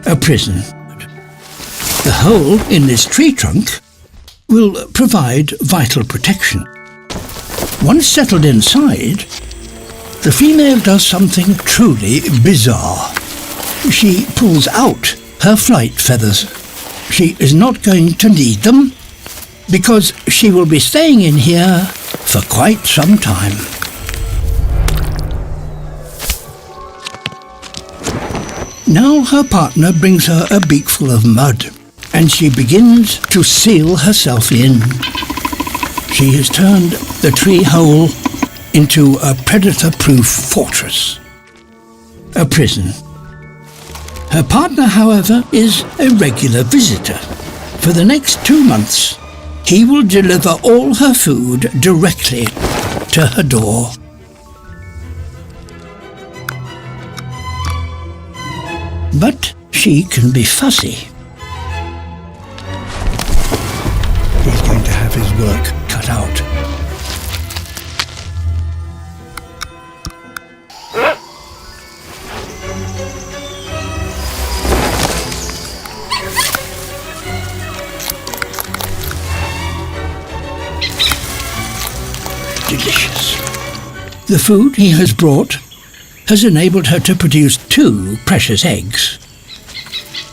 a prison. The hole in this tree trunk will provide vital protection. Once settled inside, the female does something truly bizarre. She pulls out her flight feathers. She is not going to need them because she will be staying in here for quite some time. Now her partner brings her a beakful of mud, and she begins to seal herself in. She has turned the tree hole into a predator-proof fortress, a prison. Her partner, however, is a regular visitor. For the next 2 months, he will deliver all her food directly to her door. But she can be fussy. He's going to have his work cut out. Delicious. The food he has brought has enabled her to produce 2 precious eggs.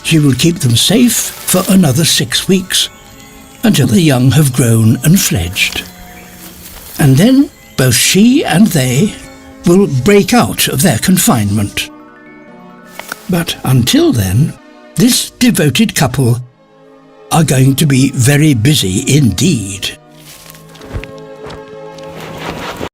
She will keep them safe for another 6 weeks, until the young have grown and fledged. And then both she and they will break out of their confinement. But until then, this devoted couple are going to be very busy indeed.